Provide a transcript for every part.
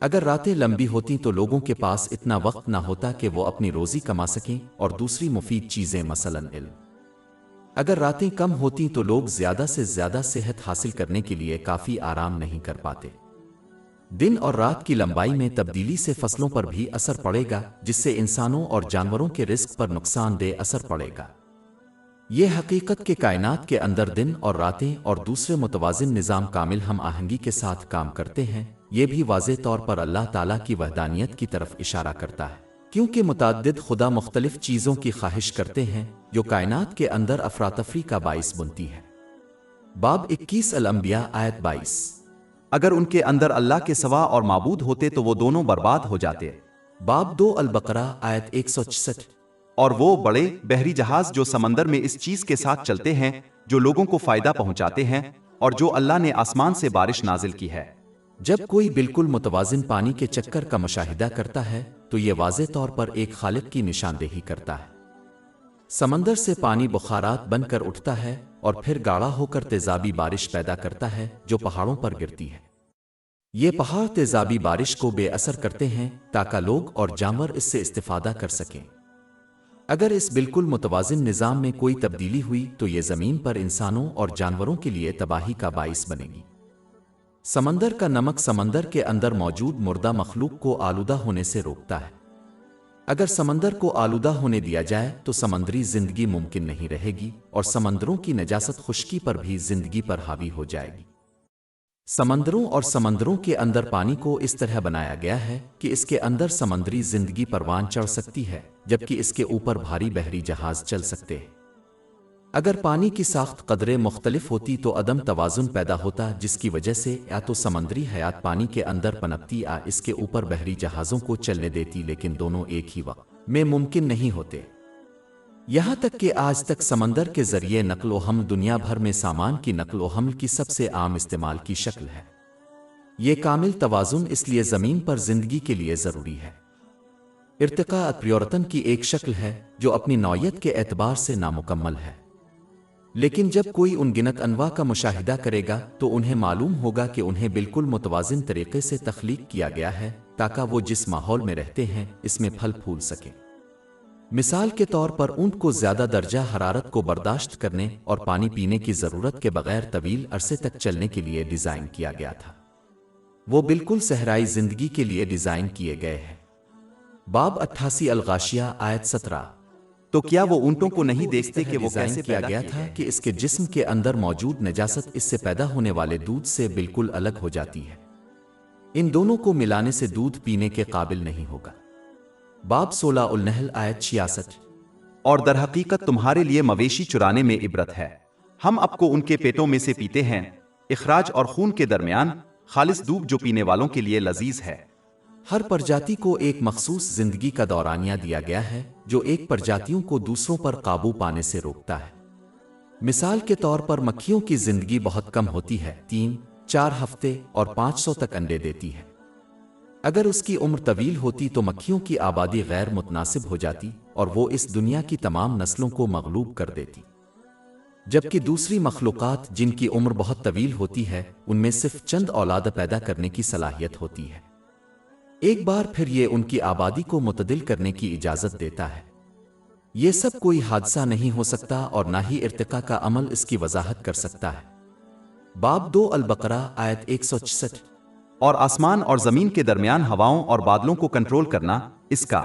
اگر راتیں لمبی ہوتی تو لوگوں کے پاس اتنا وقت نہ ہوتا کہ وہ اپنی روزی کما سکیں اور دوسری مفید چیزیں مثلاً علم۔ اگر راتیں کم ہوتی تو لوگ زیادہ سے زیادہ صحت حاصل کرنے کے لیے کافی آرام نہیں کر پاتے۔ دن اور رات کی لمبائی میں تبدیلی سے فصلوں پر بھی اثر پڑے گا، جس سے انسانوں اور جانوروں کے رزق پر نقصان دہ اثر پڑے گا۔ یہ حقیقت کہ کائنات کے اندر دن اور راتیں اور دوسرے متوازن نظام کامل ہم آہنگی کے ساتھ کام کرتے ہیں، یہ بھی واضح طور پر اللہ تعالیٰ کی وحدانیت کی طرف اشارہ کرتا ہے، کیونکہ متعدد خدا مختلف چیزوں کی خواہش کرتے ہیں جو کائنات کے اندر افراتفری کا باعث بنتی ہے۔ باب 21 الانبیاء آیت 22۔ اگر ان کے اندر اللہ کے سوا اور معبود ہوتے تو وہ دونوں برباد ہو جاتے۔ باب 2 البقرہ آیت 166۔ اور وہ بڑے بحری جہاز جو سمندر میں اس چیز کے ساتھ چلتے ہیں جو لوگوں کو فائدہ پہنچاتے ہیں، اور جو اللہ نے آسمان سے بارش نازل کی ہے۔ جب کوئی بالکل متوازن پانی کے چکر کا مشاہدہ کرتا ہے تو یہ واضح طور پر ایک خالق کی نشاندہی کرتا ہے۔ سمندر سے پانی بخارات بن کر اٹھتا ہے اور پھر گاڑھا ہو کر تیزابی بارش پیدا کرتا ہے جو پہاڑوں پر گرتی ہے۔ یہ پہاڑ تیزابی بارش کو بے اثر کرتے ہیں تاکہ لوگ اور جانور اس سے استفادہ کر سکیں۔ اگر اس بالکل متوازن نظام میں کوئی تبدیلی ہوئی تو یہ زمین پر انسانوں اور جانوروں کے لیے تباہی کا باعث بنے گی۔ سمندر کا نمک سمندر کے اندر موجود مردہ مخلوق کو آلودہ ہونے سے روکتا ہے۔ اگر سمندر کو آلودہ ہونے دیا جائے تو سمندری زندگی ممکن نہیں رہے گی اور سمندروں کی نجاست خشکی پر بھی زندگی پر حاوی ہو جائے گی۔ سمندروں اور سمندروں کے اندر پانی کو اس طرح بنایا گیا ہے کہ اس کے اندر سمندری زندگی پروان چڑھ سکتی ہے، جبکہ اس کے اوپر بھاری بحری جہاز چل سکتے ہیں۔ اگر پانی کی ساخت قدرے مختلف ہوتی تو عدم توازن پیدا ہوتا، جس کی وجہ سے یا تو سمندری حیات پانی کے اندر پنپتی یا اس کے اوپر بحری جہازوں کو چلنے دیتی، لیکن دونوں ایک ہی وقت میں ممکن نہیں ہوتے۔ یہاں تک کہ آج تک سمندر کے ذریعے نقل و حمل دنیا بھر میں سامان کی نقل و حمل کی سب سے عام استعمال کی شکل ہے۔ یہ کامل توازن اس لیے زمین پر زندگی کے لیے ضروری ہے۔ ارتقاء پریورتن کی ایک شکل ہے جو اپنی نوعیت کے اعتبار سے نامکمل ہے، لیکن جب کوئی ان گنت انواع کا مشاہدہ کرے گا تو انہیں معلوم ہوگا کہ انہیں بالکل متوازن طریقے سے تخلیق کیا گیا ہے تاکہ وہ جس ماحول میں رہتے ہیں اس میں پھل پھول سکیں۔ مثال کے طور پر اونٹ کو زیادہ درجہ حرارت کو برداشت کرنے اور پانی پینے کی ضرورت کے بغیر طویل عرصے تک چلنے کے لیے ڈیزائن کیا گیا تھا۔ وہ بالکل صحرائی زندگی کے لیے ڈیزائن کیے گئے ہیں۔ باب 88 الغاشیہ آیت 17۔ تو کیا وہ اونٹوں کو نہیں دیکھتے کہ وہ کیسے کیا گیا تھا کہ اس کے جسم کے اندر موجود نجاست اس سے پیدا ہونے والے دودھ سے بالکل الگ ہو جاتی ہے۔ ان دونوں کو ملانے سے دودھ پینے کے قابل نہیں ہوگا۔ باب 16 النحل آیت 66۔ اور در حقیقت تمہارے لیے مویشی چرانے میں عبرت ہے، ہم اب کو ان کے پیٹوں میں سے پیتے ہیں، اخراج اور خون کے درمیان خالص دودھ جو پینے والوں کے لیے لذیذ ہے۔ ہر پرجاتی کو ایک مخصوص زندگی کا دورانیہ دیا گیا ہے جو ایک پرجاتیوں کو دوسروں پر قابو پانے سے روکتا ہے۔ مثال کے طور پر مکھیوں کی زندگی بہت کم ہوتی ہے، 3-4 ہفتے اور 500 تک انڈے دیتی ہے۔ اگر اس کی عمر طویل ہوتی تو مکھیوں کی آبادی غیر متناسب ہو جاتی اور وہ اس دنیا کی تمام نسلوں کو مغلوب کر دیتی، جبکہ دوسری مخلوقات جن کی عمر بہت طویل ہوتی ہے ان میں صرف چند اولاد پیدا کرنے کی صلاحیت ہوتی ہے۔ ایک بار پھر یہ ان کی آبادی کو متعدل کرنے کی اجازت دیتا ہے۔ یہ سب کوئی حادثہ نہیں ہو سکتا اور نہ ہی ارتقاء کا عمل اس کی وضاحت کر سکتا ہے۔ باب 2 البقرہ آیت 166۔ اور آسمان اور زمین کے درمیان ہواؤں اور بادلوں کو کنٹرول کرنا اس کا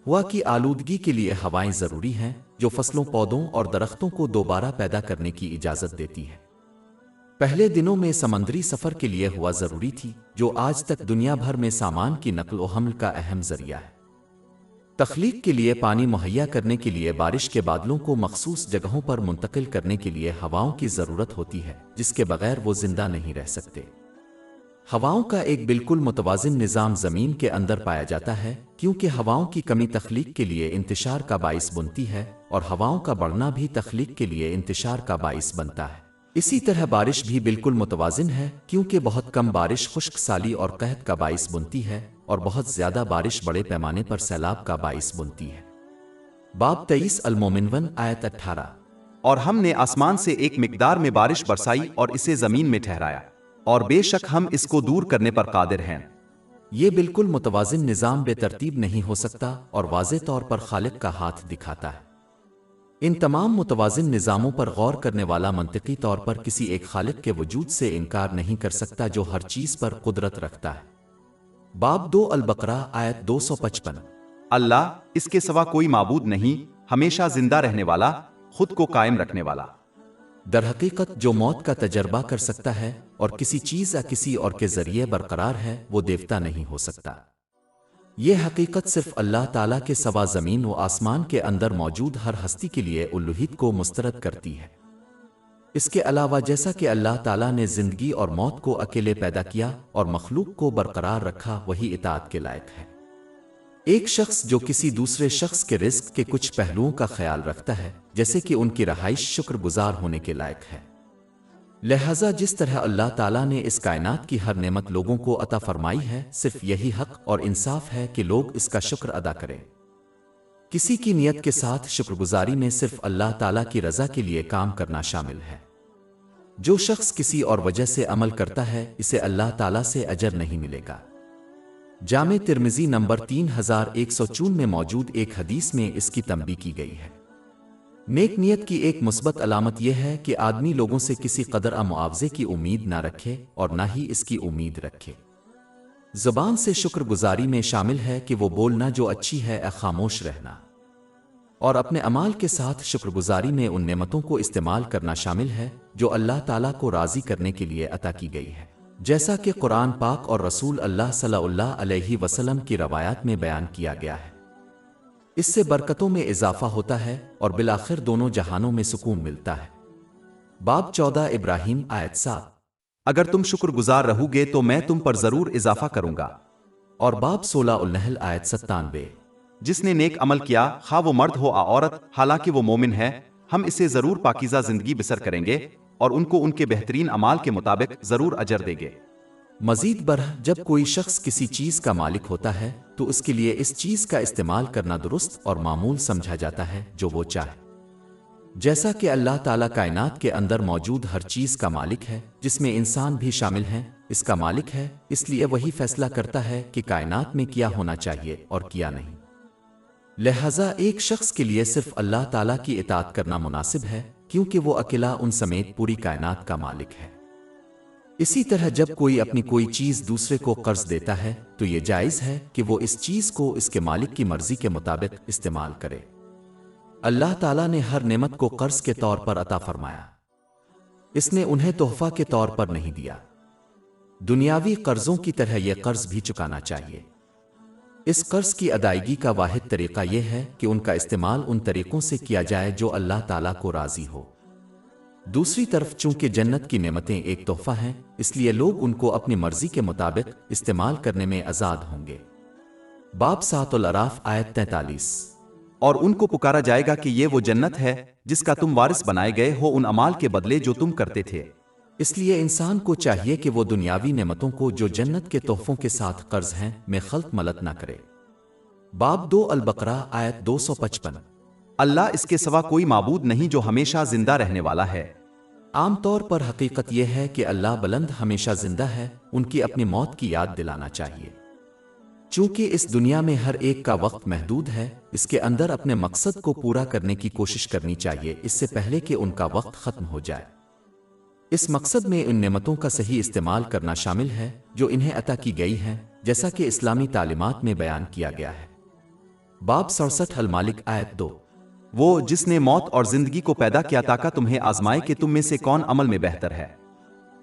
ہوا کی آلودگی کے لیے ہوائیں ضروری ہیں جو فصلوں، پودوں اور درختوں کو دوبارہ پیدا کرنے کی اجازت دیتی ہے۔ پہلے دنوں میں سمندری سفر کے لیے ہوا ضروری تھی جو آج تک دنیا بھر میں سامان کی نقل و حمل کا اہم ذریعہ ہے۔ تخلیق کے لیے پانی مہیا کرنے کے لیے بارش کے بادلوں کو مخصوص جگہوں پر منتقل کرنے کے لیے ہواؤں کی ضرورت ہوتی ہے جس کے بغیر وہ زندہ نہیں رہ سکتے۔ ہواؤں کا ایک بالکل متوازن نظام زمین کے اندر پایا جاتا ہے کیونکہ ہواؤں کی کمی تخلیق کے لیے انتشار کا باعث بنتی ہے اور ہواؤں کا بڑھنا بھی تخلیق کے لیے انتشار کا باعث بنتا ہے۔ اسی طرح بارش بھی بالکل متوازن ہے کیونکہ بہت کم بارش خشک سالی اور قحط کا باعث بنتی ہے اور بہت زیادہ بارش بڑے پیمانے پر سیلاب کا باعث بنتی ہے۔ باب 23 المومن آیت 18۔ اور ہم نے آسمان سے ایک مقدار میں بارش برسائی اور اسے زمین میں ٹھہرایا، اور بے شک ہم اس کو دور کرنے پر قادر ہیں۔ یہ بالکل متوازن نظام بے ترتیب نہیں ہو سکتا اور واضح طور پر خالق کا ہاتھ دکھاتا ہے۔ ان تمام متوازن نظاموں پر غور کرنے والا منطقی طور پر کسی ایک خالق کے وجود سے انکار نہیں کر سکتا جو ہر چیز پر قدرت رکھتا ہے۔ باب 2 البقرہ آیت 255۔ اللہ اس کے سوا کوئی معبود نہیں، ہمیشہ زندہ رہنے والا، خود کو قائم رکھنے والا۔ در حقیقت جو موت کا تجربہ کر سکتا ہے اور کسی چیز یا کسی اور کے ذریعے برقرار ہے وہ دیوتا نہیں ہو سکتا۔ یہ حقیقت صرف اللہ تعالیٰ کے سوا زمین و آسمان کے اندر موجود ہر ہستی کے لیے الوہیت کو مسترد کرتی ہے۔ اس کے علاوہ جیسا کہ اللہ تعالیٰ نے زندگی اور موت کو اکیلے پیدا کیا اور مخلوق کو برقرار رکھا، وہی اطاعت کے لائق ہے۔ ایک شخص جو کسی دوسرے شخص کے رزق کے کچھ پہلوؤں کا خیال رکھتا ہے جیسے کہ ان کی رہائش، شکر گزار ہونے کے لائق ہے۔ لہذا جس طرح اللہ تعالیٰ نے اس کائنات کی ہر نعمت لوگوں کو عطا فرمائی ہے، صرف یہی حق اور انصاف ہے کہ لوگ اس کا شکر ادا کریں۔ کسی کی نیت کے ساتھ شکر گزاری میں صرف اللہ تعالیٰ کی رضا کے لیے کام کرنا شامل ہے۔ جو شخص کسی اور وجہ سے عمل کرتا ہے اسے اللہ تعالیٰ سے اجر نہیں ملے گا۔ جامع ترمذی نمبر 3154 میں موجود ایک حدیث میں اس کی تنبیہ کی گئی ہے۔ نیک نیت کی ایک مثبت علامت یہ ہے کہ آدمی لوگوں سے کسی قدر معاوضے کی امید نہ رکھے اور نہ ہی اس کی امید رکھے۔ زبان سے شکر گزاری میں شامل ہے کہ وہ بولنا جو اچھی ہے، خاموش رہنا، اور اپنے اعمال کے ساتھ شکر گزاری میں ان نعمتوں کو استعمال کرنا شامل ہے جو اللہ تعالیٰ کو راضی کرنے کے لیے عطا کی گئی ہے، جیسا کہ قرآن پاک اور رسول اللہ صلی اللہ علیہ وسلم کی روایات میں بیان کیا گیا ہے۔ اس سے برکتوں میں اضافہ ہوتا ہے اور بالآخر دونوں جہانوں میں سکون ملتا ہے۔ باب 14 ابراہیم آیت 7۔ اگر تم شکر گزار رہو گے تو میں تم پر ضرور اضافہ کروں گا۔ اور باب 16 النحل آیت 97۔ جس نے نیک عمل کیا، خواہ وہ مرد ہو یا عورت، حالانکہ وہ مومن ہے، ہم اسے ضرور پاکیزہ زندگی بسر کریں گے اور ان کو ان کے بہترین اعمال کے مطابق ضرور اجر دیں گے۔ مزید برہ جب کوئی شخص کسی چیز کا مالک ہوتا ہے تو اس کے لیے اس چیز کا استعمال کرنا درست اور معمول سمجھا جاتا ہے جو وہ چاہے۔ جیسا کہ اللہ تعالیٰ کائنات کے اندر موجود ہر چیز کا مالک ہے، جس میں انسان بھی شامل ہیں، اس کا مالک ہے، اس لیے وہی فیصلہ کرتا ہے کہ کائنات میں کیا ہونا چاہیے اور کیا نہیں۔ لہذا ایک شخص کے لیے صرف اللہ تعالیٰ کی اطاعت کرنا مناسب ہے کیونکہ وہ اکیلا ان سمیت پوری کائنات کا مالک ہے۔ اسی طرح جب کوئی اپنی کوئی چیز دوسرے کو قرض دیتا ہے تو یہ جائز ہے کہ وہ اس چیز کو اس کے مالک کی مرضی کے مطابق استعمال کرے۔ اللہ تعالیٰ نے ہر نعمت کو قرض کے طور پر عطا فرمایا، اس نے انہیں تحفہ کے طور پر نہیں دیا۔ دنیاوی قرضوں کی طرح یہ قرض بھی چکانا چاہیے۔ اس قرض کی ادائیگی کا واحد طریقہ یہ ہے کہ ان کا استعمال ان طریقوں سے کیا جائے جو اللہ تعالیٰ کو راضی ہو۔ دوسری طرف چونکہ جنت کی نعمتیں ایک تحفہ ہیں، اس لیے لوگ ان کو اپنی مرضی کے مطابق استعمال کرنے میں آزاد ہوں گے۔ باب 7 الاعراف آیت 43۔ اور ان کو پکارا جائے گا کہ یہ وہ جنت ہے جس کا تم وارث بنائے گئے ہو ان اعمال کے بدلے جو تم کرتے تھے۔ اس لیے انسان کو چاہیے کہ وہ دنیاوی نعمتوں کو جو جنت کے تحفوں کے ساتھ قرض ہیں میں خلط ملط نہ کرے۔ باب 2 البقرہ آیت 255۔ اللہ اس کے سوا کوئی معبود نہیں جو ہمیشہ زندہ رہنے والا ہے۔ عام طور پر حقیقت یہ ہے کہ اللہ بلند ہمیشہ زندہ ہے، ان کی اپنی موت کی یاد دلانا چاہیے۔ چونکہ اس دنیا میں ہر ایک کا وقت محدود ہے، اس کے اندر اپنے مقصد کو پورا کرنے کی کوشش کرنی چاہیے اس سے پہلے کہ ان کا وقت ختم ہو جائے۔ اس مقصد میں ان نعمتوں کا صحیح استعمال کرنا شامل ہے جو انہیں عطا کی گئی ہیں، جیسا کہ اسلامی تعلیمات میں بیان کیا گیا ہے۔ باب 67 المالک آیت 2۔ وہ جس نے موت اور زندگی کو پیدا کیا تاکہ تمہیں آزمائے کہ تم میں سے کون عمل میں بہتر ہے۔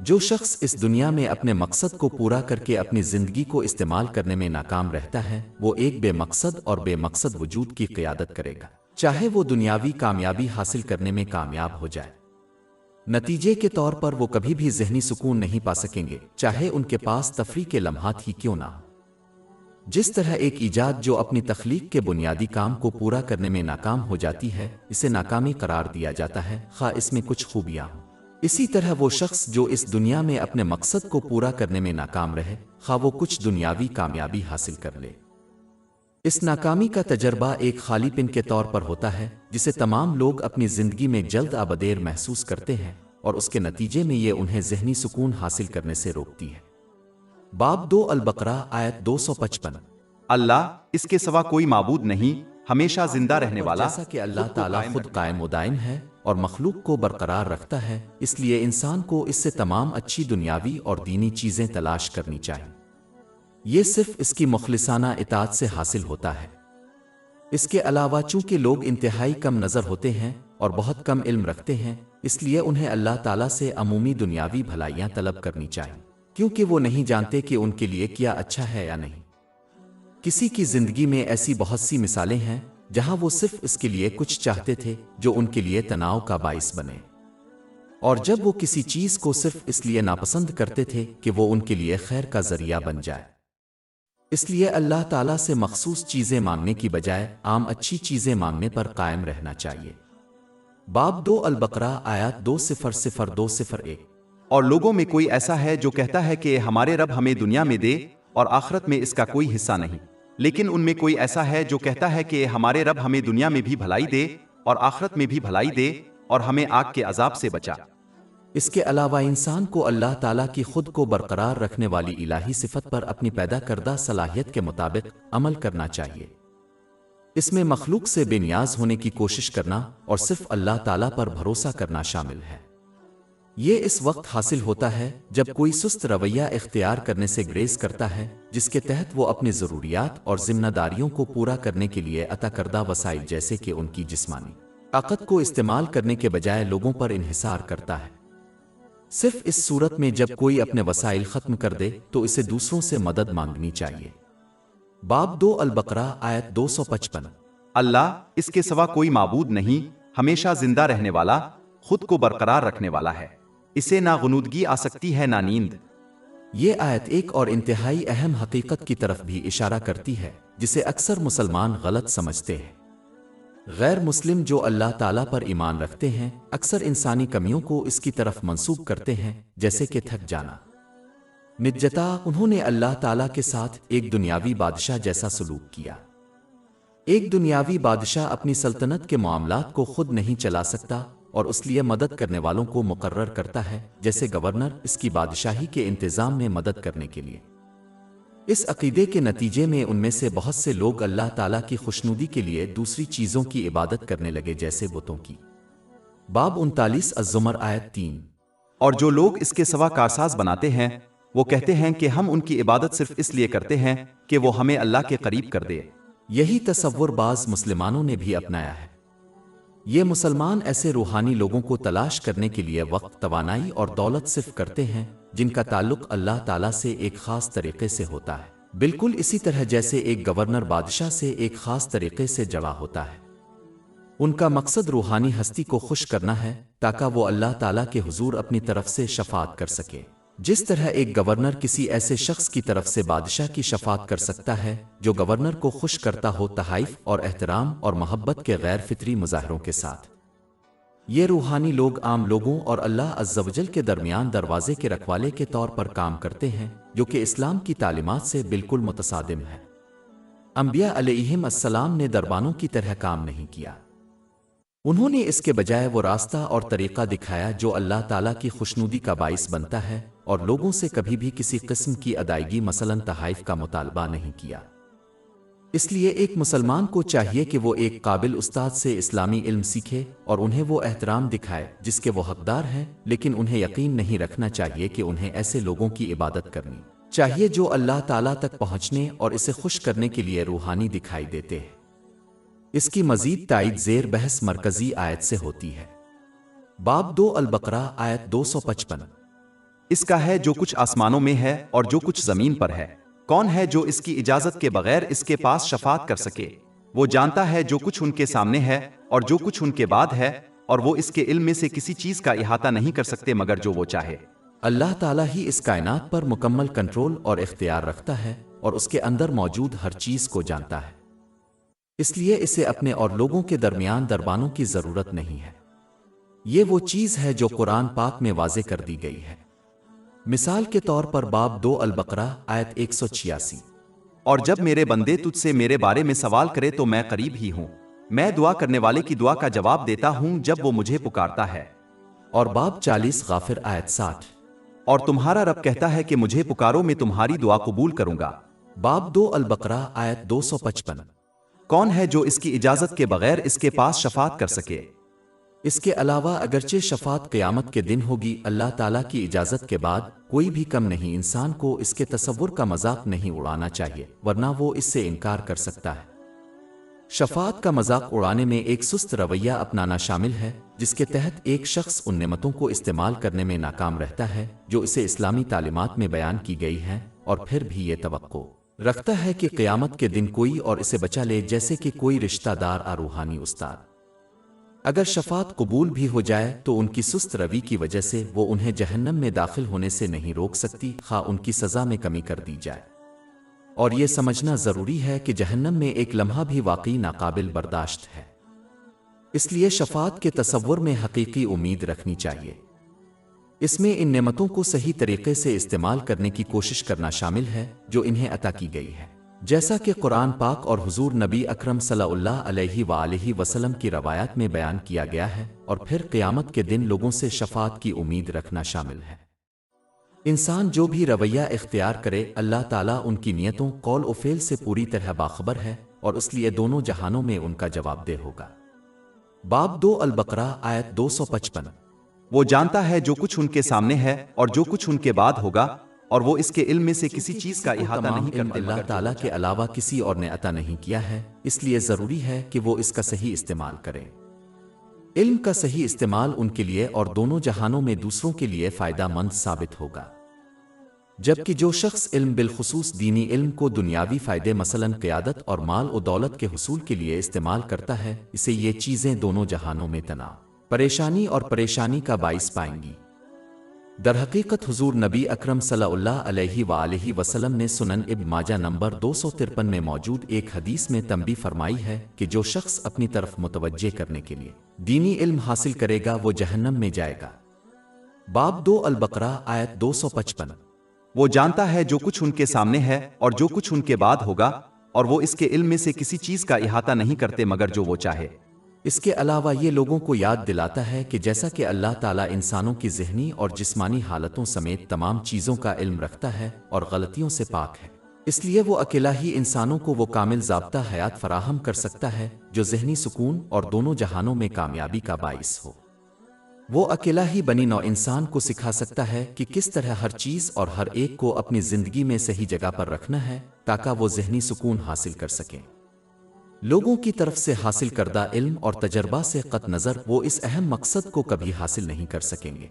جو شخص اس دنیا میں اپنے مقصد کو پورا کر کے اپنی زندگی کو استعمال کرنے میں ناکام رہتا ہے، وہ ایک بے مقصد اور بے مقصد وجود کی قیادت کرے گا، چاہے وہ دنیاوی کامیابی حاصل کرنے میں کامیاب ہو جائے۔ نتیجے کے طور پر وہ کبھی بھی ذہنی سکون نہیں پا سکیں گے، چاہے ان کے پاس تفریح کے لمحات ہی کیوں نہ ہو۔ جس طرح ایک ایجاد جو اپنی تخلیق کے بنیادی کام کو پورا کرنے میں ناکام ہو جاتی ہے، اسے ناکامی قرار دیا جاتا ہے، خواہ اس میں کچھ خوبیاں ہوں۔ اسی طرح وہ شخص جو اس دنیا میں اپنے مقصد کو پورا کرنے میں ناکام رہے، خواہ وہ کچھ دنیاوی کامیابی حاصل کر لے، اس ناکامی کا تجربہ ایک خالی پن کے طور پر ہوتا ہے جسے تمام لوگ اپنی زندگی میں جلد آبدیر محسوس کرتے ہیں، اور اس کے نتیجے میں یہ انہیں ذہنی سکون حاصل کرنے سے روکتی ہے۔ باب 2 البقرہ آیت 255۔ اللہ اس کے سوا کوئی معبود نہیں، ہمیشہ زندہ رہنے والا، جیسا کہ اللہ تعالیٰ خود قائم و دائم ہے اور مخلوق کو برقرار رکھتا ہے، اس لیے انسان کو اس سے تمام اچھی دنیاوی اور دینی چیزیں تلاش کرنی چاہیے۔ یہ صرف اس کی مخلصانہ اطاعت سے حاصل ہوتا ہے۔ اس کے علاوہ چونکہ لوگ انتہائی کم نظر ہوتے ہیں اور بہت کم علم رکھتے ہیں، اس لیے انہیں اللہ تعالیٰ سے عمومی دنیاوی بھلائیاں طلب کرنی چاہیے، کیونکہ وہ نہیں جانتے کہ ان کے لیے کیا اچھا ہے یا نہیں۔ کسی کی زندگی میں ایسی بہت سی مثالیں ہیں جہاں وہ صرف اس کے لیے کچھ چاہتے تھے جو ان کے لیے تناؤ کا باعث بنے، اور جب وہ کسی چیز کو صرف اس لیے ناپسند کرتے تھے کہ وہ ان کے لیے خیر کا ذریعہ بن جائے۔ اس لیے اللہ تعالیٰ سے مخصوص چیزیں مانگنے کی بجائے عام اچھی چیزیں مانگنے پر قائم رہنا چاہیے۔ باب 2 البقرہ آیات 200-201۔ اور لوگوں میں کوئی ایسا ہے جو کہتا ہے کہ ہمارے رب ہمیں دنیا میں دے اور آخرت میں اس کا کوئی حصہ نہیں، لیکن ان میں کوئی ایسا ہے جو کہتا ہے کہ ہمارے رب ہمیں دنیا میں بھی بھلائی دے اور آخرت میں بھی بھلائی دے اور ہمیں آگ کے عذاب سے بچا۔ اس کے علاوہ انسان کو اللہ تعالیٰ کی خود کو برقرار رکھنے والی الہی صفت پر اپنی پیدا کردہ صلاحیت کے مطابق عمل کرنا چاہیے۔ اس میں مخلوق سے بے نیاز ہونے کی کوشش کرنا اور صرف اللہ تعالیٰ پر بھروسہ کرنا شامل ہے۔ یہ اس وقت حاصل ہوتا ہے جب کوئی سست رویہ اختیار کرنے سے گریز کرتا ہے، جس کے تحت وہ اپنی ضروریات اور ذمہ داریوں کو پورا کرنے کے لیے عطا کردہ وسائل جیسے کہ ان کی جسمانی طاقت کو استعمال کرنے کے بجائے لوگوں پر انحصار کرتا ہے۔ صرف اس صورت میں جب کوئی اپنے وسائل ختم کر دے تو اسے دوسروں سے مدد مانگنی چاہیے۔ باب 2 البقرہ آیت 255۔ اللہ اس کے سوا کوئی معبود نہیں، ہمیشہ زندہ رہنے والا، خود کو برقرار رکھنے والا ہے، اسے نہ غنودگی آ سکتی ہے نہ نیند۔ یہ آیت ایک اور انتہائی اہم حقیقت کی طرف بھی اشارہ کرتی ہے جسے اکثر مسلمان غلط سمجھتے ہیں۔ غیر مسلم جو اللہ تعالیٰ پر ایمان رکھتے ہیں اکثر انسانی کمیوں کو اس کی طرف منسوب کرتے ہیں، جیسے کہ تھک جانا، نجتا۔ انہوں نے اللہ تعالیٰ کے ساتھ ایک دنیاوی بادشاہ جیسا سلوک کیا۔ ایک دنیاوی بادشاہ اپنی سلطنت کے معاملات کو خود نہیں چلا سکتا اور اس لیے مدد کرنے والوں کو مقرر کرتا ہے، جیسے گورنر اس کی بادشاہی کے انتظام میں مدد کرنے کے لیے۔ اس عقیدے کے نتیجے میں ان میں سے بہت سے لوگ اللہ تعالیٰ کی خوشنودی کے لیے دوسری چیزوں کی عبادت کرنے لگے، جیسے بتوں کی۔ باب 39 الزمر آیت 3۔ اور جو لوگ اس کے سوا کارساز بناتے ہیں وہ کہتے ہیں کہ ہم ان کی عبادت صرف اس لیے کرتے ہیں کہ وہ ہمیں اللہ کے قریب کر دے۔ یہی تصور بعض مسلمانوں نے بھی اپنایا ہے۔ یہ مسلمان ایسے روحانی لوگوں کو تلاش کرنے کے لیے وقت، توانائی اور دولت صرف کرتے ہیں جن کا تعلق اللہ تعالیٰ سے ایک خاص طریقے سے ہوتا ہے، بالکل اسی طرح جیسے ایک گورنر بادشاہ سے ایک خاص طریقے سے جڑا ہوتا ہے۔ ان کا مقصد روحانی ہستی کو خوش کرنا ہے تاکہ وہ اللہ تعالیٰ کے حضور اپنی طرف سے شفاعت کر سکے، جس طرح ایک گورنر کسی ایسے شخص کی طرف سے بادشاہ کی شفاعت کر سکتا ہے جو گورنر کو خوش کرتا ہو تحائف اور احترام اور محبت کے غیر فطری مظاہروں کے ساتھ۔ یہ روحانی لوگ عام لوگوں اور اللہ عز و جل کے درمیان دروازے کے رکھوالے کے طور پر کام کرتے ہیں، جو کہ اسلام کی تعلیمات سے بالکل متصادم ہے۔ انبیاء علیہم السلام نے دربانوں کی طرح کام نہیں کیا۔ انہوں نے اس کے بجائے وہ راستہ اور طریقہ دکھایا جو اللہ تعالیٰ کی خوشنودی کا باعث بنتا ہے، اور لوگوں سے کبھی بھی کسی قسم کی ادائیگی مثلاً تحائف کا مطالبہ نہیں کیا۔ اس لیے ایک مسلمان کو چاہیے کہ وہ ایک قابل استاد سے اسلامی علم سیکھے اور انہیں وہ احترام دکھائے جس کے وہ حقدار ہیں، لیکن انہیں یقین نہیں رکھنا چاہیے کہ انہیں ایسے لوگوں کی عبادت کرنی چاہیے جو اللہ تعالیٰ تک پہنچنے اور اسے خوش کرنے کے لیے روحانی دکھائی دیتے ہیں۔ اس کی مزید تائید زیر بحث مرکزی آیت سے ہوتی ہے۔ باب 2 البقرہ آیت 255۔ اس کا ہے جو کچھ آسمانوں میں ہے اور جو کچھ زمین پر ہے، کون ہے جو اس کی اجازت کے بغیر اس کے پاس شفاعت کر سکے؟ وہ جانتا ہے جو کچھ ان کے سامنے ہے اور جو کچھ ان کے بعد ہے، اور وہ اس کے علم میں سے کسی چیز کا احاطہ نہیں کر سکتے مگر جو وہ چاہے۔ اللہ تعالیٰ ہی اس کائنات پر مکمل کنٹرول اور اختیار رکھتا ہے اور اس کے اندر موجود ہر چیز کو جانتا ہے، اس لیے اسے اپنے اور لوگوں کے درمیان دربانوں کی ضرورت نہیں ہے۔ یہ وہ چیز ہے جو قرآن پاک میں واضح کر دی گئی ہے۔ مثال کے طور پر باب 2 البقرہ آیت 186۔ اور جب میرے بندے تجھ سے میرے بارے میں سوال کرے تو میں قریب ہی ہوں، میں دعا کرنے والے کی دعا کا جواب دیتا ہوں جب وہ مجھے پکارتا ہے۔ اور باب 40 غافر آیت 60۔ اور تمہارا رب کہتا ہے کہ مجھے پکارو، میں تمہاری دعا قبول کروں گا۔ باب 2 البقرہ آیت 255۔ کون ہے جو اس کی اجازت کے بغیر اس کے پاس شفاعت کر سکے؟ اس کے علاوہ اگرچہ شفاعت قیامت کے دن ہوگی، اللہ تعالیٰ کی اجازت کے بعد کوئی بھی کم نہیں۔ انسان کو اس کے تصور کا مذاق نہیں اڑانا چاہیے، ورنہ وہ اس سے انکار کر سکتا ہے۔ شفاعت کا مذاق اڑانے میں ایک سست رویہ اپنانا شامل ہے، جس کے تحت ایک شخص ان نعمتوں کو استعمال کرنے میں ناکام رہتا ہے جو اسے اسلامی تعلیمات میں بیان کی گئی ہیں، اور پھر بھی یہ توقع رکھتا ہے کہ قیامت کے دن کوئی اور اسے بچا لے، جیسے کہ کوئی رشتہ دار یا روحانی استاد۔ اگر شفاعت قبول بھی ہو جائے تو ان کی سست روی کی وجہ سے وہ انہیں جہنم میں داخل ہونے سے نہیں روک سکتی، خواہ ان کی سزا میں کمی کر دی جائے۔ اور یہ سمجھنا ضروری ہے کہ جہنم میں ایک لمحہ بھی واقعی ناقابل برداشت ہے، اس لیے شفاعت کے تصور میں حقیقی امید رکھنی چاہیے۔ اس میں ان نعمتوں کو صحیح طریقے سے استعمال کرنے کی کوشش کرنا شامل ہے جو انہیں عطا کی گئی ہے، جیسا کہ قرآن پاک اور حضور نبی اکرم صلی اللہ علیہ وآلہ وسلم کی روایات میں بیان کیا گیا ہے، اور پھر قیامت کے دن لوگوں سے شفاعت کی امید رکھنا شامل ہے۔ انسان جو بھی رویہ اختیار کرے، اللہ تعالیٰ ان کی نیتوں، قول و فعل سے پوری طرح باخبر ہے، اور اس لیے دونوں جہانوں میں ان کا جواب دہ ہوگا۔ باب 2 البقرہ آیت 255۔ وہ جانتا ہے جو کچھ ان کے سامنے ہے اور جو کچھ ان کے بعد ہوگا، اور وہ اس کے علم میں سے کسی چیز کا احاطہ نہیں کرتے اللہ تعالیٰ کے علاوہ کسی اور نے عطا نہیں کیا ہے، اس لیے ضروری ہے کہ وہ اس کا صحیح استعمال کریں۔ علم کا صحیح استعمال ان کے لیے اور دونوں جہانوں میں دوسروں کے لیے فائدہ مند ثابت ہوگا، جبکہ جو شخص علم بالخصوص دینی علم کو دنیاوی فائدے مثلاً قیادت اور مال و دولت کے حصول کے لیے استعمال کرتا ہے، اسے یہ چیزیں دونوں جہانوں میں تناؤ، پریشانی اور پریشانی کا باعث پائیں گی۔ در حقیقت حضور نبی اکرم صلی اللہ علیہ وآلہ وسلم نے سنن ابن ماجہ نمبر 253 میں موجود ایک حدیث میں تنبیہ فرمائی ہے کہ جو شخص اپنی طرف متوجہ کرنے کے لیے دینی علم حاصل کرے گا وہ جہنم میں جائے گا۔ باب 2 البقرہ آیت 255۔ وہ جانتا ہے جو کچھ ان کے سامنے ہے اور جو کچھ ان کے بعد ہوگا، اور وہ اس کے علم میں سے کسی چیز کا احاطہ نہیں کرتے مگر جو وہ چاہے۔ اس کے علاوہ یہ لوگوں کو یاد دلاتا ہے کہ جیسا کہ اللہ تعالیٰ انسانوں کی ذہنی اور جسمانی حالتوں سمیت تمام چیزوں کا علم رکھتا ہے اور غلطیوں سے پاک ہے، اس لیے وہ اکیلا ہی انسانوں کو وہ کامل ضابطہ حیات فراہم کر سکتا ہے جو ذہنی سکون اور دونوں جہانوں میں کامیابی کا باعث ہو۔ وہ اکیلا ہی بنی نوع انسان کو سکھا سکتا ہے کہ کس طرح ہر چیز اور ہر ایک کو اپنی زندگی میں صحیح جگہ پر رکھنا ہے تاکہ وہ ذہنی سکون حاصل کر سکیں۔ لوگوں کی طرف سے حاصل کردہ علم اور تجربہ سے قطع نظر وہ اس اہم مقصد کو کبھی حاصل نہیں کر سکیں گے۔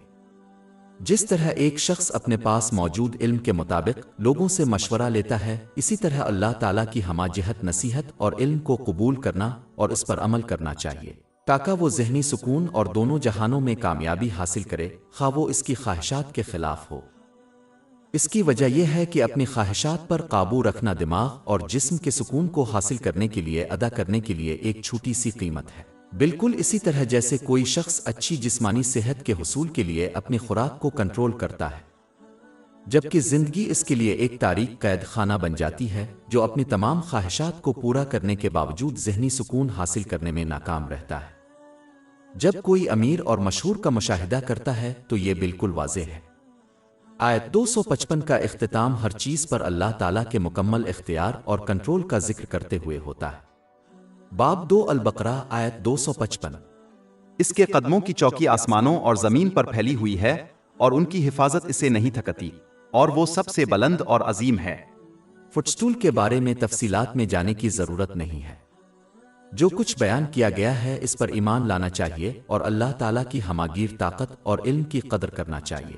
جس طرح ایک شخص اپنے پاس موجود علم کے مطابق لوگوں سے مشورہ لیتا ہے، اسی طرح اللہ تعالیٰ کی ہمہ جہت نصیحت اور علم کو قبول کرنا اور اس پر عمل کرنا چاہیے تاکہ وہ ذہنی سکون اور دونوں جہانوں میں کامیابی حاصل کرے، خواہ وہ اس کی خواہشات کے خلاف ہو۔ اس کی وجہ یہ ہے کہ اپنی خواہشات پر قابو رکھنا دماغ اور جسم کے سکون کو حاصل کرنے کے لیے ادا کرنے کے لیے ایک چھوٹی سی قیمت ہے، بالکل اسی طرح جیسے کوئی شخص اچھی جسمانی صحت کے حصول کے لیے اپنی خوراک کو کنٹرول کرتا ہے، جبکہ زندگی اس کے لیے ایک تاریک قید خانہ بن جاتی ہے جو اپنی تمام خواہشات کو پورا کرنے کے باوجود ذہنی سکون حاصل کرنے میں ناکام رہتا ہے۔ جب کوئی امیر اور مشہور کا مشاہدہ کرتا ہے تو یہ بالکل واضح ہے۔ آیت 255 کا اختتام ہر چیز پر اللہ تعالیٰ کے مکمل اختیار اور کنٹرول کا ذکر کرتے ہوئے ہوتا ہے۔ باب 2 البقرہ آیت 255۔ اس کے قدموں کی چوکی آسمانوں اور زمین پر پھیلی ہوئی ہے، اور ان کی حفاظت اسے نہیں تھکتی، اور وہ سب سے بلند اور عظیم ہے۔ فٹسٹول کے بارے میں تفصیلات میں جانے کی ضرورت نہیں ہے، جو کچھ بیان کیا گیا ہے اس پر ایمان لانا چاہیے اور اللہ تعالیٰ کی ہماگیر طاقت اور علم کی قدر کرنا چاہیے۔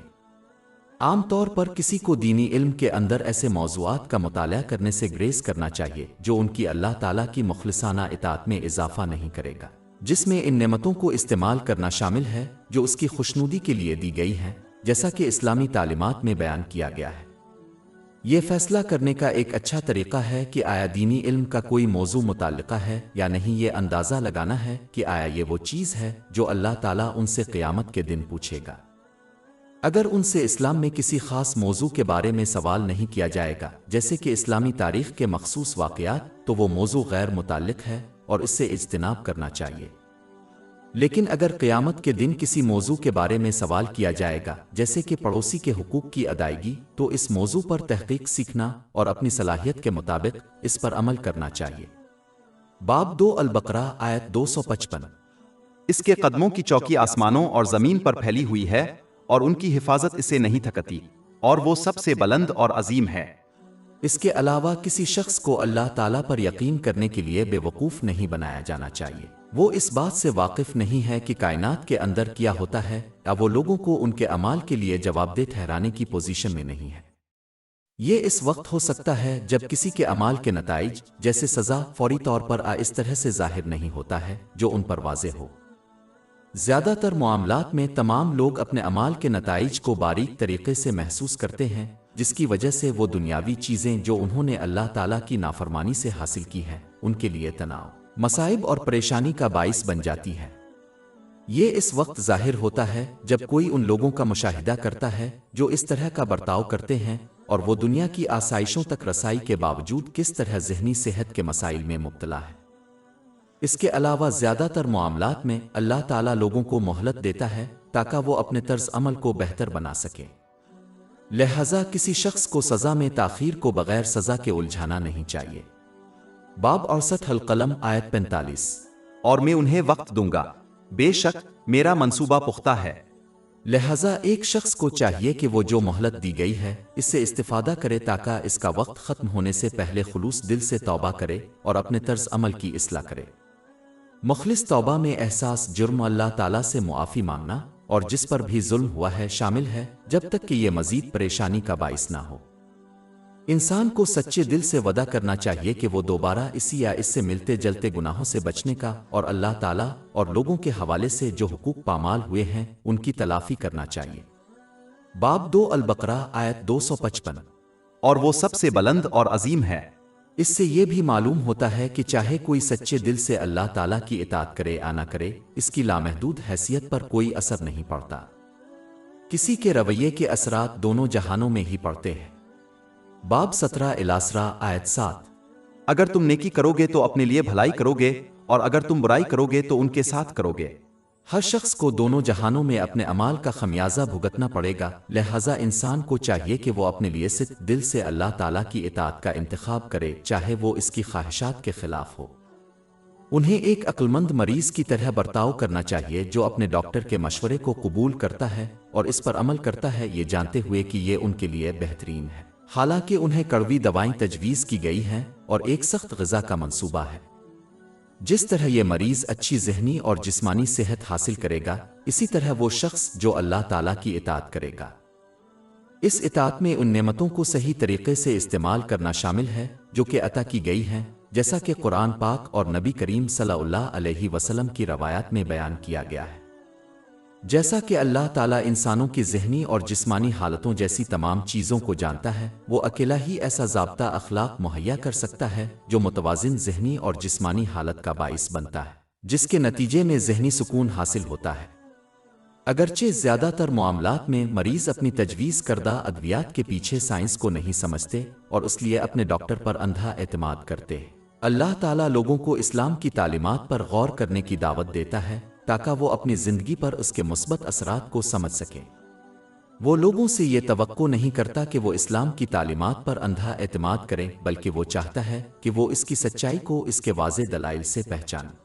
عام طور پر کسی کو دینی علم کے اندر ایسے موضوعات کا مطالعہ کرنے سے گریز کرنا چاہیے جو ان کی اللہ تعالیٰ کی مخلصانہ اطاعت میں اضافہ نہیں کرے گا، جس میں ان نعمتوں کو استعمال کرنا شامل ہے جو اس کی خوشنودی کے لیے دی گئی ہیں، جیسا کہ اسلامی تعلیمات میں بیان کیا گیا ہے۔ یہ فیصلہ کرنے کا ایک اچھا طریقہ ہے کہ آیا دینی علم کا کوئی موضوع متعلقہ ہے یا نہیں، یہ اندازہ لگانا ہے کہ آیا یہ وہ چیز ہے جو اللہ تعالیٰ ان سے قیامت کے دن پوچھے گا۔ اگر ان سے اسلام میں کسی خاص موضوع کے بارے میں سوال نہیں کیا جائے گا، جیسے کہ اسلامی تاریخ کے مخصوص واقعات، تو وہ موضوع غیر متعلق ہے اور اس سے اجتناب کرنا چاہیے۔ لیکن اگر قیامت کے دن کسی موضوع کے بارے میں سوال کیا جائے گا جیسے کہ پڑوسی کے حقوق کی ادائیگی تو اس موضوع پر تحقیق سیکھنا اور اپنی صلاحیت کے مطابق اس پر عمل کرنا چاہیے۔ باب 2 البقرہ آیت 255۔ اس کے قدموں کی چوکی آسمانوں اور زمین پر پھیلی ہوئی ہے اور ان کی حفاظت اسے نہیں تھکتی اور وہ سب سے بلند اور عظیم ہے۔ اس کے علاوہ کسی شخص کو اللہ تعالیٰ پر یقین کرنے کے لیے بے وقوف نہیں بنایا جانا چاہیے۔ وہ اس بات سے واقف نہیں ہے کہ کائنات کے اندر کیا ہوتا ہے یا وہ لوگوں کو ان کے اعمال کے لیے جواب دہ ٹھہرانے کی پوزیشن میں نہیں ہے۔ یہ اس وقت ہو سکتا ہے جب کسی کے اعمال کے نتائج جیسے سزا فوری طور پر اس طرح سے ظاہر نہیں ہوتا ہے جو ان پر واضح ہو۔ زیادہ تر معاملات میں تمام لوگ اپنے اعمال کے نتائج کو باریک طریقے سے محسوس کرتے ہیں، جس کی وجہ سے وہ دنیاوی چیزیں جو انہوں نے اللہ تعالیٰ کی نافرمانی سے حاصل کی ہیں ان کے لیے تناؤ، مصائب اور پریشانی کا باعث بن جاتی ہے۔ یہ اس وقت ظاہر ہوتا ہے جب کوئی ان لوگوں کا مشاہدہ کرتا ہے جو اس طرح کا برتاؤ کرتے ہیں اور وہ دنیا کی آسائشوں تک رسائی کے باوجود کس طرح ذہنی صحت کے مسائل میں مبتلا ہے۔ اس کے علاوہ زیادہ تر معاملات میں اللہ تعالیٰ لوگوں کو مہلت دیتا ہے تاکہ وہ اپنے طرز عمل کو بہتر بنا سکے۔ لہذا کسی شخص کو سزا میں تاخیر کو بغیر سزا کے الجھانا نہیں چاہیے۔ باب 68 القلم آیت 45۔ اور میں انہیں وقت دوں گا، بے شک میرا منصوبہ پختہ ہے۔ لہذا ایک شخص کو چاہیے کہ وہ جو مہلت دی گئی ہے اس سے استفادہ کرے تاکہ اس کا وقت ختم ہونے سے پہلے خلوص دل سے توبہ کرے اور اپنے طرز عمل کی اصلاح کرے۔ مخلص توبہ میں احساس جرم، اللہ تعالیٰ سے معافی مانگنا اور جس پر بھی ظلم ہوا ہے شامل ہے جب تک کہ یہ مزید پریشانی کا باعث نہ ہو۔ انسان کو سچے دل سے وعدہ کرنا چاہیے کہ وہ دوبارہ اسی یا اس سے ملتے جلتے گناہوں سے بچنے کا اور اللہ تعالیٰ اور لوگوں کے حوالے سے جو حقوق پامال ہوئے ہیں ان کی تلافی کرنا چاہیے۔ باب 2 البقرہ آیت 255۔ اور وہ سب سے بلند اور عظیم ہے۔ اس سے یہ بھی معلوم ہوتا ہے کہ چاہے کوئی سچے دل سے اللہ تعالیٰ کی اطاعت کرے یا نہ کرے، اس کی لامحدود حیثیت پر کوئی اثر نہیں پڑتا۔ کسی کے رویے کے اثرات دونوں جہانوں میں ہی پڑتے ہیں۔ باب 17 الاسرا آیت 7۔ اگر تم نیکی کرو گے تو اپنے لیے بھلائی کرو گے اور اگر تم برائی کرو گے تو ان کے ساتھ کرو گے۔ ہر شخص کو دونوں جہانوں میں اپنے اعمال کا خمیازہ بھگتنا پڑے گا، لہذا انسان کو چاہیے کہ وہ اپنے لیے صدق دل سے اللہ تعالیٰ کی اطاعت کا انتخاب کرے، چاہے وہ اس کی خواہشات کے خلاف ہو۔ انہیں ایک عقلمند مریض کی طرح برتاؤ کرنا چاہیے جو اپنے ڈاکٹر کے مشورے کو قبول کرتا ہے اور اس پر عمل کرتا ہے، یہ جانتے ہوئے کہ یہ ان کے لیے بہترین ہے، حالانکہ انہیں کڑوی دوائیں تجویز کی گئی ہیں اور ایک سخت غذا کا منصوبہ ہے۔ جس طرح یہ مریض اچھی ذہنی اور جسمانی صحت حاصل کرے گا، اسی طرح وہ شخص جو اللہ تعالیٰ کی اطاعت کرے گا۔ اس اطاعت میں ان نعمتوں کو صحیح طریقے سے استعمال کرنا شامل ہے جو کہ عطا کی گئی ہیں، جیسا کہ قرآن پاک اور نبی کریم صلی اللہ علیہ وسلم کی روایات میں بیان کیا گیا ہے۔ جیسا کہ اللہ تعالیٰ انسانوں کی ذہنی اور جسمانی حالتوں جیسی تمام چیزوں کو جانتا ہے، وہ اکیلا ہی ایسا ضابطہ اخلاق مہیا کر سکتا ہے جو متوازن ذہنی اور جسمانی حالت کا باعث بنتا ہے، جس کے نتیجے میں ذہنی سکون حاصل ہوتا ہے۔ اگرچہ زیادہ تر معاملات میں مریض اپنی تجویز کردہ ادویات کے پیچھے سائنس کو نہیں سمجھتے اور اس لیے اپنے ڈاکٹر پر اندھا اعتماد کرتے ہیں، اللہ تعالیٰ لوگوں کو اسلام کی تعلیمات پر غور کرنے کی دعوت دیتا ہے تاکہ وہ اپنی زندگی پر اس کے مثبت اثرات کو سمجھ سکیں۔ وہ لوگوں سے یہ توقع نہیں کرتا کہ وہ اسلام کی تعلیمات پر اندھا اعتماد کریں، بلکہ وہ چاہتا ہے کہ وہ اس کی سچائی کو اس کے واضح دلائل سے پہچانیں۔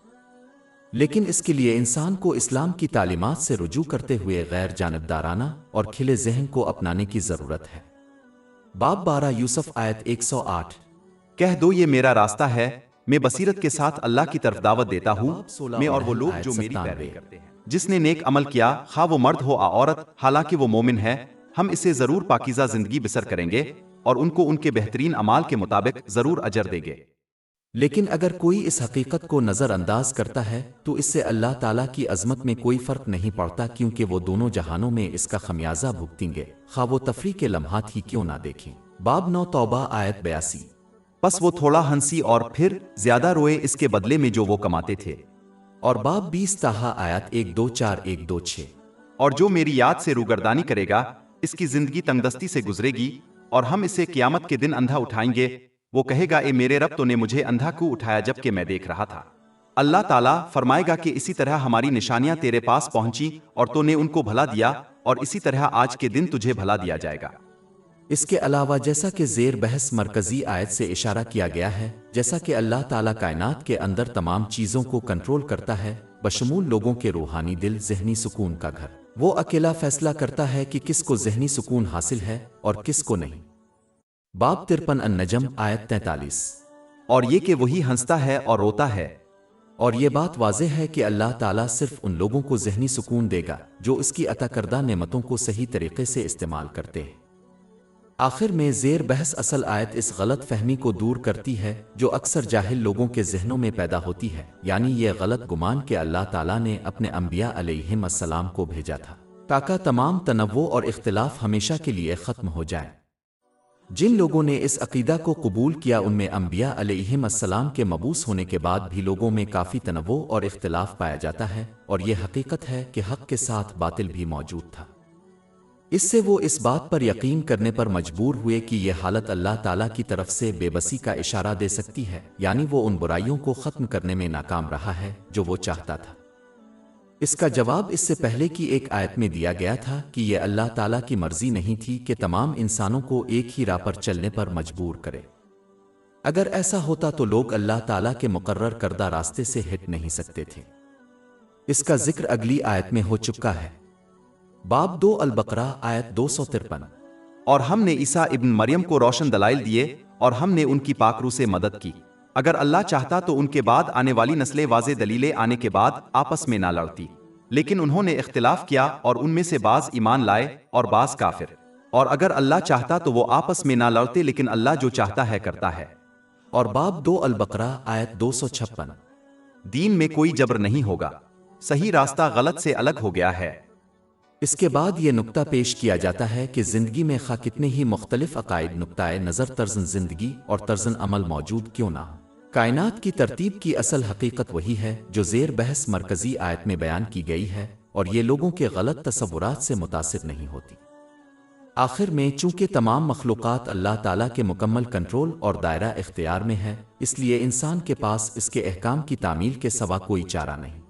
لیکن اس کے لیے انسان کو اسلام کی تعلیمات سے رجوع کرتے ہوئے غیر جانبدارانہ اور کھلے ذہن کو اپنانے کی ضرورت ہے۔ باب 12 یوسف آیت 108۔ کہہ دو یہ میرا راستہ ہے، میں بصیرت کے ساتھ اللہ کی طرف دعوت دیتا ہوں، میں اور وہ لوگ جو میری پیروی کرتے ہیں۔ جس نے نیک عمل کیا، خواہ وہ مرد ہو یا عورت، حالانکہ وہ مومن ہے، ہم اسے ضرور پاکیزہ زندگی بسر کریں گے اور ان کو ان کے بہترین اعمال کے مطابق ضرور اجر دیں گے۔ لیکن اگر کوئی اس حقیقت کو نظر انداز کرتا ہے تو اس سے اللہ تعالیٰ کی عظمت میں کوئی فرق نہیں پڑتا، کیونکہ وہ دونوں جہانوں میں اس کا خمیازہ بھگتیں گے، خواہ وہ تفریح کے لمحات ہی کیوں نہ دیکھیں۔ باب 9 توبہ آیت 82۔ پس وہ تھوڑا ہنسی اور پھر زیادہ روئے اس کے بدلے میں جو وہ کماتے تھے۔ اور باب 20 طٰہٰ آیت 124-126۔ اور جو میری یاد سے روگردانی کرے گا، اس کی زندگی تنگدستی سے گزرے گی اور ہم اسے قیامت کے دن اندھا اٹھائیں گے، وہ کہے گا اے میرے رب، تو نے مجھے اندھا کیوں اٹھایا جب کہ میں دیکھ رہا تھا۔ اللہ تعالیٰ فرمائے گا کہ اسی طرح ہماری نشانیاں تیرے پاس پہنچی اور تو نے ان کو بھلا دیا، اور اسی طرح آج کے دن تجھے بھلا دیا جائے گا۔ اس کے علاوہ جیسا کہ زیر بحث مرکزی آیت سے اشارہ کیا گیا ہے، جیسا کہ اللہ تعالیٰ کائنات کے اندر تمام چیزوں کو کنٹرول کرتا ہے، بشمول لوگوں کے روحانی دل ذہنی سکون کا گھر، وہ اکیلا فیصلہ کرتا ہے کہ کس کو ذہنی سکون حاصل ہے اور کس کو نہیں۔ باب 53 النجم آیت 43۔ اور یہ کہ وہی ہنستا ہے اور روتا ہے۔ اور یہ بات واضح ہے کہ اللہ تعالیٰ صرف ان لوگوں کو ذہنی سکون دے گا جو اس کی عطا کردہ نعمتوں کو صحیح طریقے سے استعمال کرتے ہیں۔ آخر میں زیر بحث اصل آیت اس غلط فہمی کو دور کرتی ہے جو اکثر جاہل لوگوں کے ذہنوں میں پیدا ہوتی ہے، یعنی یہ غلط گمان کہ اللہ تعالیٰ نے اپنے انبیاء علیہم السلام کو بھیجا تھا تاکہ تمام تنوع اور اختلاف ہمیشہ کے لیے ختم ہو جائے۔ جن لوگوں نے اس عقیدہ کو قبول کیا ان میں انبیاء علیہم السلام کے مبعوث ہونے کے بعد بھی لوگوں میں کافی تنوع اور اختلاف پایا جاتا ہے، اور یہ حقیقت ہے کہ حق کے ساتھ باطل بھی موجود تھا۔ اس سے وہ اس بات پر یقین کرنے پر مجبور ہوئے کہ یہ حالت اللہ تعالیٰ کی طرف سے بے بسی کا اشارہ دے سکتی ہے، یعنی وہ ان برائیوں کو ختم کرنے میں ناکام رہا ہے جو وہ چاہتا تھا۔ اس کا جواب اس سے پہلے کی ایک آیت میں دیا گیا تھا کہ یہ اللہ تعالیٰ کی مرضی نہیں تھی کہ تمام انسانوں کو ایک ہی راہ پر چلنے پر مجبور کرے۔ اگر ایسا ہوتا تو لوگ اللہ تعالیٰ کے مقرر کردہ راستے سے ہٹ نہیں سکتے تھے۔ اس کا ذکر اگلی آیت میں ہو چکا ہے۔ باب 2 البقرہ آیت 253۔ اور ہم نے عیسیٰ ابن مریم کو روشن دلائل دیے اور ہم نے ان کی پاکرو سے مدد کی۔ اگر اللہ چاہتا تو ان کے بعد آنے والی نسلیں واضح دلیلیں آنے کے بعد آپس میں نہ لڑتی، لیکن انہوں نے اختلاف کیا اور ان میں سے بعض ایمان لائے اور بعض کافر۔ اور اگر اللہ چاہتا تو وہ آپس میں نہ لڑتے، لیکن اللہ جو چاہتا ہے کرتا ہے۔ اور باب 2 البقرہ آیت 256۔ دین میں کوئی جبر نہیں ہوگا، صحیح راستہ غلط سے الگ ہو گیا ہے۔ اس کے بعد یہ نقطہ پیش کیا جاتا ہے کہ زندگی میں خواہ کتنے ہی مختلف عقائد، نقطۂ نظر، طرز زندگی اور طرز عمل موجود کیوں نہ ہو، کائنات کی ترتیب کی اصل حقیقت وہی ہے جو زیر بحث مرکزی آیت میں بیان کی گئی ہے، اور یہ لوگوں کے غلط تصورات سے متاثر نہیں ہوتی۔ آخر میں چونکہ تمام مخلوقات اللہ تعالیٰ کے مکمل کنٹرول اور دائرہ اختیار میں ہے، اس لیے انسان کے پاس اس کے احکام کی تعمیل کے سوا کوئی چارہ نہیں۔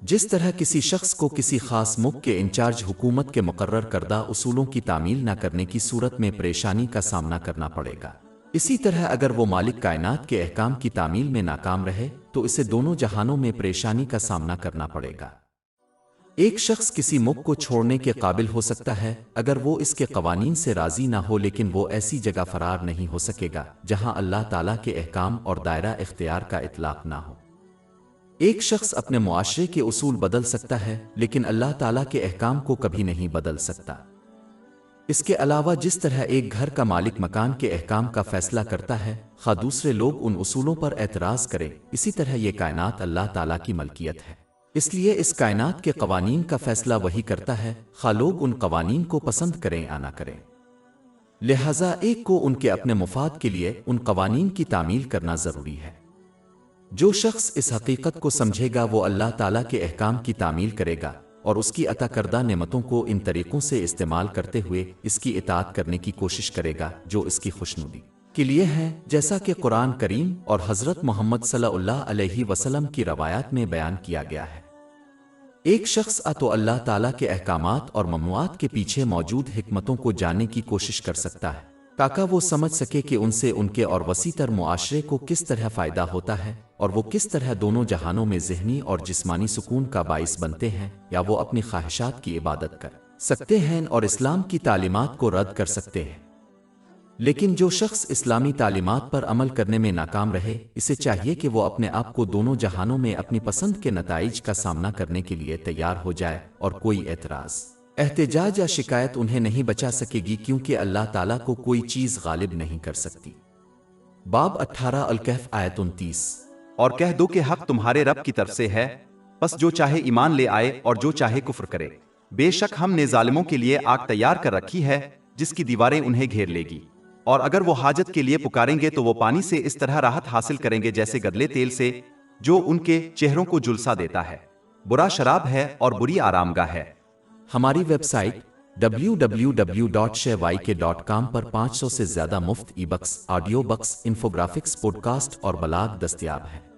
جس طرح کسی شخص کو کسی خاص ملک کے انچارج حکومت کے مقرر کردہ اصولوں کی تعمیل نہ کرنے کی صورت میں پریشانی کا سامنا کرنا پڑے گا، اسی طرح اگر وہ مالک کائنات کے احکام کی تعمیل میں ناکام رہے تو اسے دونوں جہانوں میں پریشانی کا سامنا کرنا پڑے گا۔ ایک شخص کسی ملک کو چھوڑنے کے قابل ہو سکتا ہے اگر وہ اس کے قوانین سے راضی نہ ہو، لیکن وہ ایسی جگہ فرار نہیں ہو سکے گا جہاں اللہ تعالیٰ کے احکام اور دائرہ اختیار کا اطلاق نہ ہو۔ ایک شخص اپنے معاشرے کے اصول بدل سکتا ہے لیکن اللہ تعالیٰ کے احکام کو کبھی نہیں بدل سکتا۔ اس کے علاوہ جس طرح ایک گھر کا مالک مکان کے احکام کا فیصلہ کرتا ہے خواہ دوسرے لوگ ان اصولوں پر اعتراض کریں، اسی طرح یہ کائنات اللہ تعالیٰ کی ملکیت ہے، اس لیے اس کائنات کے قوانین کا فیصلہ وہی کرتا ہے خواہ لوگ ان قوانین کو پسند کریں یا نہ کریں۔ لہٰذا ایک کو ان کے اپنے مفاد کے لیے ان قوانین کی تعمیل کرنا ضروری ہے۔ جو شخص اس حقیقت کو سمجھے گا وہ اللہ تعالیٰ کے احکام کی تعمیل کرے گا اور اس کی عطا کردہ نعمتوں کو ان طریقوں سے استعمال کرتے ہوئے اس کی اطاعت کرنے کی کوشش کرے گا جو اس کی خوشنودی کے لیے ہے، جیسا کہ قرآن کریم اور حضرت محمد صلی اللہ علیہ وسلم کی روایات میں بیان کیا گیا ہے۔ ایک شخص تو اللہ تعالیٰ کے احکامات اور ممنوعات کے پیچھے موجود حکمتوں کو جاننے کی کوشش کر سکتا ہے تاکہ وہ سمجھ سکے کہ ان سے ان کے اور وسیع تر معاشرے کو کس طرح فائدہ ہوتا ہے اور وہ کس طرح دونوں جہانوں میں ذہنی اور جسمانی سکون کا باعث بنتے ہیں، یا وہ اپنی خواہشات کی عبادت کر سکتے ہیں اور اسلام کی تعلیمات کو رد کر سکتے ہیں۔ لیکن جو شخص اسلامی تعلیمات پر عمل کرنے میں ناکام رہے، اسے چاہیے کہ وہ اپنے آپ کو دونوں جہانوں میں اپنی پسند کے نتائج کا سامنا کرنے کے لیے تیار ہو جائے، اور کوئی اعتراض، احتجاج یا شکایت انہیں نہیں بچا سکے گی، کیونکہ اللہ تعالیٰ کو کوئی چیز غالب نہیں کر سکتی۔ باب 18 الکہف آیت 29۔ اور کہہ دو کہ حق تمہارے رب کی طرف سے ہے، پس جو چاہے ایمان لے آئے اور جو چاہے کفر کرے۔ بے شک ہم نے ظالموں کے لیے آگ تیار کر رکھی ہے جس کی دیواریں انہیں گھیر لے گی، اور اگر وہ حاجت کے لیے پکاریں گے تو وہ پانی سے اس طرح راحت حاصل کریں گے جیسے گدلے تیل سے جو ان کے چہروں کو جلسہ دیتا ہے۔ برا شراب ہے اور بری آرام گاہ ہے۔ ہماری ویب سائٹ www.shayk.com پر 500 سے زیادہ مفت e books, audio books, انفوگرافکس، podcast اور بلاگ دستیاب ہیں۔